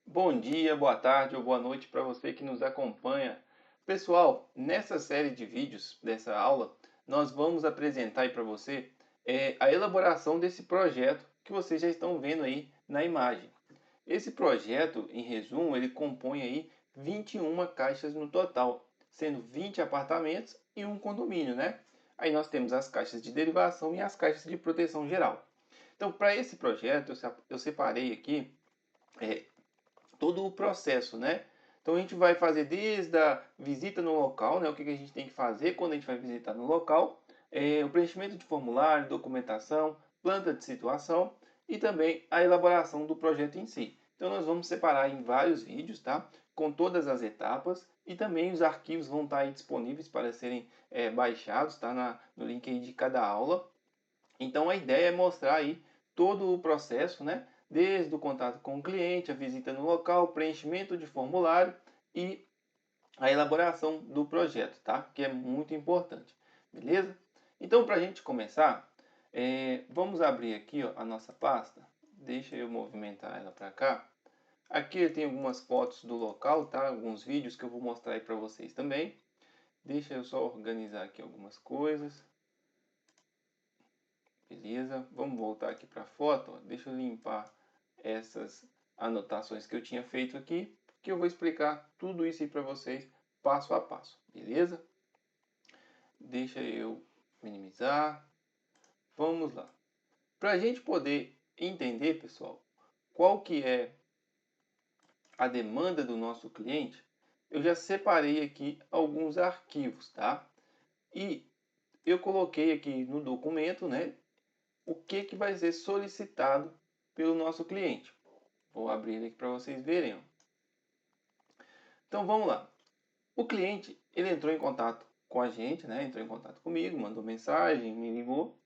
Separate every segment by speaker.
Speaker 1: Bom dia, boa tarde ou boa noite para você que nos acompanha. Pessoal, nessa série de vídeos dessa aula, nós vamos apresentar aí para você a elaboração desse projeto que vocês já estão vendo aí na imagem. Esse projeto, em resumo, ele compõe aí 21 caixas no total, sendo 20 apartamentos e um condomínio, né? Aí nós temos as caixas de derivação e as caixas de proteção geral. Então, para esse projeto, eu separei aqui é, todo o processo, né? Então a gente vai fazer desde a visita no local, né? O que a gente tem que fazer quando a gente vai visitar no local, o preenchimento de formulário, documentação, planta de situação e também a elaboração do projeto em si. Então nós vamos separar em vários vídeos, tá? Com todas as etapas e também os arquivos vão estar aí disponíveis para serem baixados, tá? No link aí de cada aula. Então a ideia é mostrar aí todo o processo, né? Desde o contato com o cliente, a visita no local, preenchimento de formulário e a elaboração do projeto, tá? Que é muito importante, beleza? Então, para a gente começar, vamos abrir aqui ó, a nossa pasta. Deixa eu movimentar ela para cá. Aqui tem algumas fotos do local, tá? Alguns vídeos que eu vou mostrar aí para vocês também. Deixa eu só organizar aqui algumas coisas. Beleza? Vamos voltar aqui para a foto. Deixa eu limpar essas anotações que eu tinha feito aqui, que eu vou explicar tudo isso aí para vocês passo a passo. Beleza? Deixa eu minimizar. Vamos lá. Para a gente poder entender, pessoal, qual que é a demanda do nosso cliente, eu já separei aqui alguns arquivos, tá? E eu coloquei aqui no documento, né, o que vai ser solicitado pelo nosso cliente. Vou abrir ele aqui para vocês verem. Ó. Então vamos lá. O cliente ele entrou em contato com a gente, né? Entrou em contato comigo, mandou mensagem, me ligou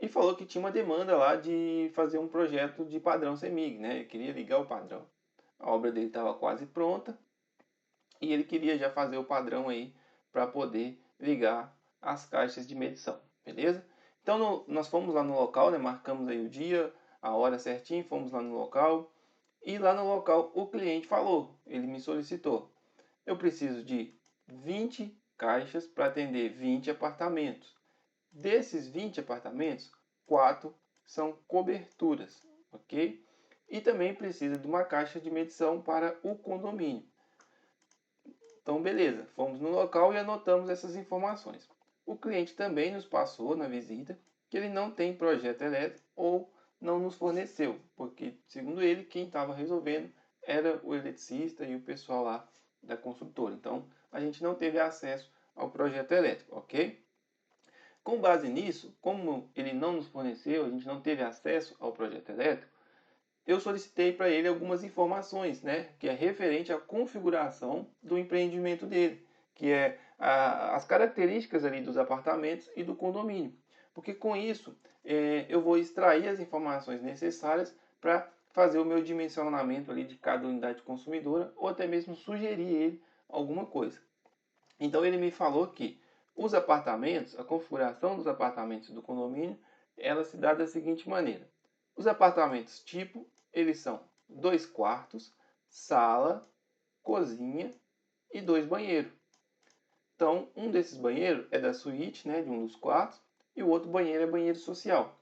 Speaker 1: e falou que tinha uma demanda lá de fazer um projeto de padrão CEMIG, né? Ele queria ligar o padrão. A obra dele estava quase pronta e ele queria já fazer o padrão aí para poder ligar as caixas de medição, beleza? Então nós fomos lá no local, né? Marcamos aí o dia, a hora certinho, fomos lá no local e lá no local o cliente falou, ele me solicitou, eu preciso de 20 caixas para atender 20 apartamentos. Desses 20 apartamentos, 4 são coberturas, ok? E também precisa de uma caixa de medição para o condomínio. Então, beleza, fomos no local e anotamos essas informações. O cliente também nos passou na visita que ele não tem projeto elétrico ou não nos forneceu, porque, segundo ele, quem estava resolvendo era o eletricista e o pessoal lá da construtora. Então, a gente não teve acesso ao projeto elétrico, ok? Com base nisso, como ele não nos forneceu, a gente não teve acesso ao projeto elétrico, eu solicitei para ele algumas informações, né, que é referente à configuração do empreendimento dele, que é as características ali dos apartamentos e do condomínio. Porque com isso eu vou extrair as informações necessárias para fazer o meu dimensionamento ali de cada unidade consumidora ou até mesmo sugerir ele alguma coisa. Então ele me falou que os apartamentos, a configuração dos apartamentos do condomínio, ela se dá da seguinte maneira. Os apartamentos tipo, eles são 2 quartos, sala, cozinha e 2 banheiros. Então, um desses banheiros é da suíte, né, de um dos quartos, e o outro banheiro é banheiro social.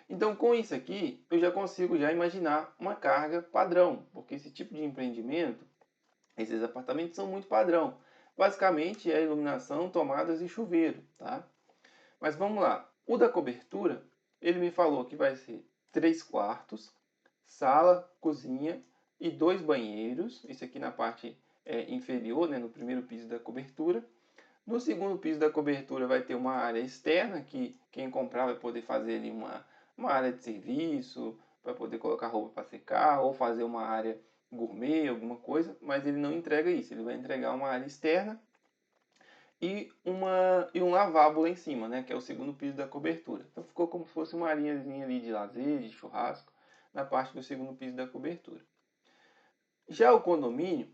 Speaker 1: Então, com isso aqui, eu já consigo já imaginar uma carga padrão, porque esse tipo de empreendimento, esses apartamentos são muito padrão. Basicamente é iluminação, tomadas e chuveiro, tá? Mas vamos lá. O da cobertura, ele me falou que vai ser 3 quartos, sala, cozinha e 2 banheiros. Isso aqui na parte inferior, né, no primeiro piso da cobertura. No segundo piso da cobertura vai ter uma área externa que quem comprar vai poder fazer ali uma área de serviço, para poder colocar roupa para secar ou fazer uma área gourmet, alguma coisa, mas ele não entrega isso, ele vai entregar uma área externa e um lavabo lá em cima, né, que é o segundo piso da cobertura. Então ficou como se fosse uma areazinha ali de lazer, de churrasco, na parte do segundo piso da cobertura. Já o condomínio,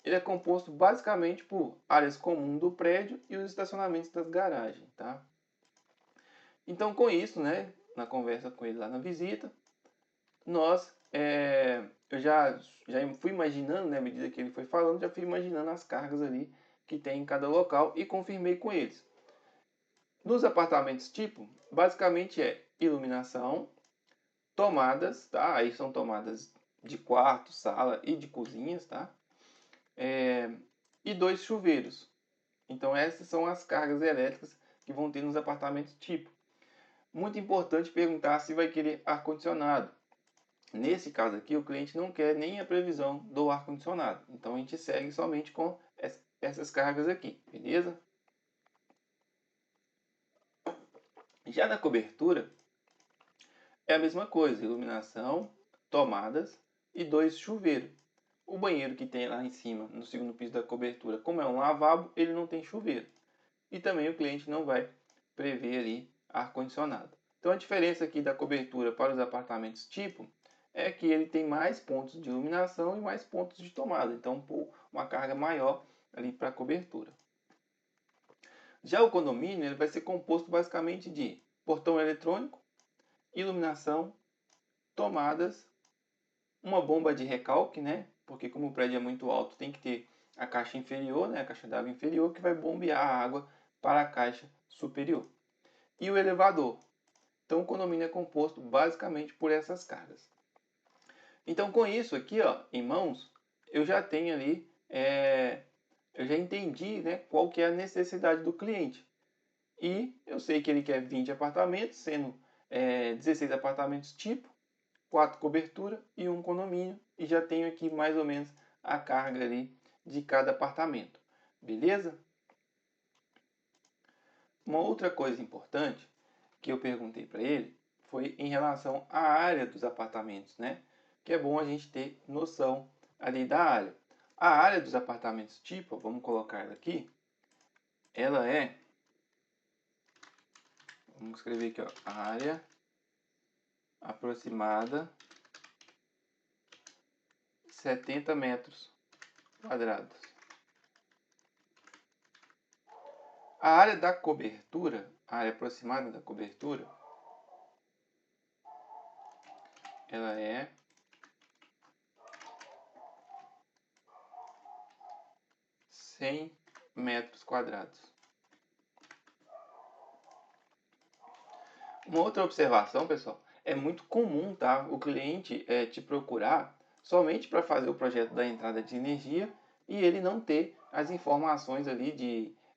Speaker 1: ele é composto basicamente por áreas comuns do prédio e os estacionamentos das garagens, tá? Então, com isso, né, na conversa com ele lá na visita, nós eu já fui imaginando, né, à medida que ele foi falando, já fui imaginando as cargas ali que tem em cada local e confirmei com eles. Nos apartamentos tipo, basicamente é iluminação, tomadas, tá? Aí são tomadas de quarto, sala e de cozinhas, tá? E 2 chuveiros. Então essas são as cargas elétricas que vão ter nos apartamentos tipo. Muito importante perguntar se vai querer ar-condicionado. Nesse caso aqui, o cliente não quer nem a previsão do ar-condicionado. Então a gente segue somente com essas cargas aqui, beleza? Já na cobertura, é a mesma coisa, iluminação, tomadas e 2 chuveiros. O banheiro que tem lá em cima, no segundo piso da cobertura, como é um lavabo, ele não tem chuveiro. E também o cliente não vai prever ali ar-condicionado. Então a diferença aqui da cobertura para os apartamentos tipo é que ele tem mais pontos de iluminação e mais pontos de tomada. Então uma carga maior ali para a cobertura. Já o condomínio ele vai ser composto basicamente de portão eletrônico, iluminação, tomadas, uma bomba de recalque, né? Porque como o prédio é muito alto, tem que ter a caixa inferior, né? A caixa d'água inferior que vai bombear a água para a caixa superior. E o elevador. Então o condomínio é composto basicamente por essas cargas. Então com isso aqui, ó, em mãos, eu já tenho ali, eu já entendi, né, qual que é a necessidade do cliente. E eu sei que ele quer 20 apartamentos, sendo 16 apartamentos tipo, 4 cobertura e um condomínio. E já tenho aqui mais ou menos a carga ali de cada apartamento. Beleza? Uma outra coisa importante que eu perguntei para ele foi em relação à área dos apartamentos, né? Que é bom a gente ter noção ali da área. A área dos apartamentos tipo, vamos colocar ela aqui, ela é, vamos escrever aqui, ó, área aproximada 70 metros quadrados. A área da cobertura, a área aproximada da cobertura, ela é 100 metros quadrados. Uma outra observação, pessoal, é muito comum, tá? O cliente te procurar somente para fazer o projeto da entrada de energia e ele não ter as informações ali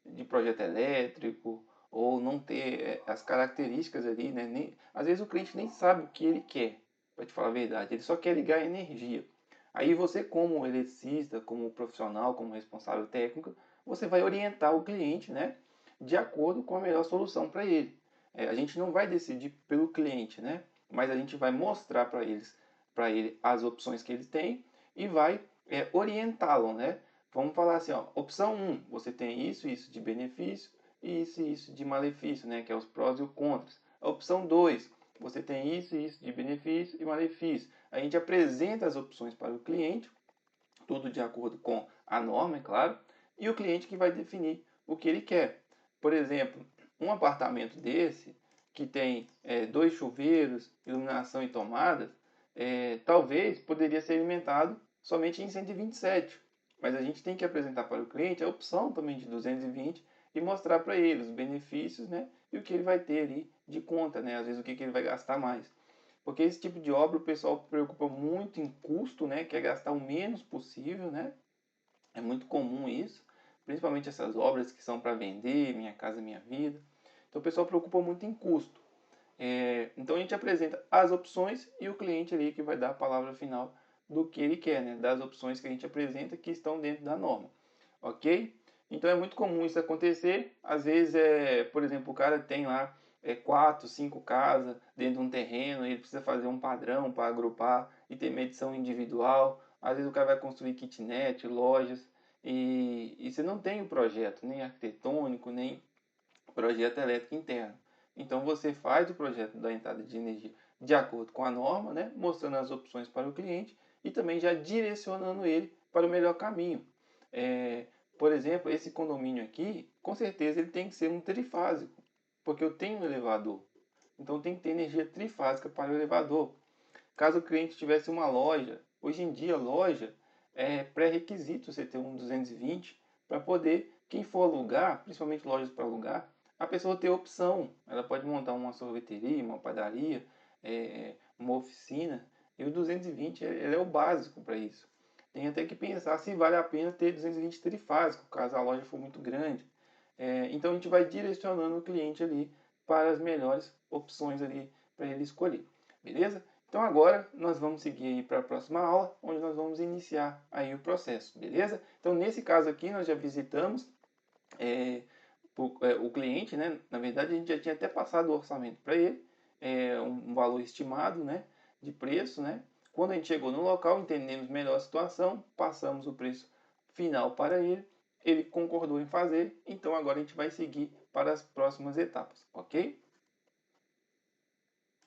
Speaker 1: de projeto elétrico ou não ter as características ali, né? Às vezes o cliente nem sabe o que ele quer, para te falar a verdade, ele só quer ligar a energia. Aí você, como eletricista, como profissional, como responsável técnico, você vai orientar o cliente, né? De acordo com a melhor solução para ele. A gente não vai decidir pelo cliente, né? Mas a gente vai mostrar para ele as opções que ele tem e vai orientá-lo, né? Vamos falar assim, ó, opção 1, você tem isso de benefício e isso de malefício, né? Que é os prós e os contras. A opção 2, você tem isso de benefício e malefício. A gente apresenta as opções para o cliente, tudo de acordo com a norma, é claro, e o cliente que vai definir o que ele quer. Por exemplo, um apartamento desse, que tem 2 chuveiros, iluminação e tomadas, talvez poderia ser alimentado somente em 127. Mas a gente tem que apresentar para o cliente a opção também de 220 e mostrar para ele os benefícios, né, e o que ele vai ter ali de conta, né, às vezes o que ele vai gastar mais. Porque esse tipo de obra o pessoal preocupa muito em custo, né, quer gastar o menos possível, né, é muito comum isso, principalmente essas obras que são para vender, Minha Casa Minha Vida. Então o pessoal preocupa muito em custo. Então a gente apresenta as opções e o cliente ali que vai dar a palavra final do que ele quer, né? Das opções que a gente apresenta que estão dentro da norma, ok? Então é muito comum isso acontecer. Às vezes, por exemplo, o cara tem lá 4, 5 casas dentro de um terreno, ele precisa fazer um padrão para agrupar e ter medição individual. Às vezes o cara vai construir kitnet, lojas, e você não tem o projeto, nem arquitetônico, nem projeto elétrico interno. Então você faz o projeto da entrada de energia de acordo com a norma, né? Mostrando as opções para o cliente e também já direcionando ele para o melhor caminho. Por exemplo, esse condomínio aqui, com certeza ele tem que ser um trifásico, porque eu tenho um elevador. Então tem que ter energia trifásica para o elevador. Caso o cliente tivesse uma loja Hoje em dia, loja é pré-requisito você ter um 220 para poder, quem for alugar, principalmente lojas para alugar, a pessoa ter opção. Ela pode montar uma sorveteria, uma padaria, uma oficina, e o 220 ele é o básico para isso. Tem até que pensar se vale a pena ter 220 trifásico, caso a loja for muito grande. Então a gente vai direcionando o cliente ali para as melhores opções ali para ele escolher, beleza? Então agora nós vamos seguir para a próxima aula, onde nós vamos iniciar aí o processo, beleza? Então nesse caso aqui nós já visitamos o cliente, né? Na verdade a gente já tinha até passado o orçamento para ele, um valor estimado, né? De preço, né? Quando a gente chegou no local, entendemos melhor a situação, passamos o preço final para ele concordou em fazer, então agora a gente vai seguir para as próximas etapas, ok?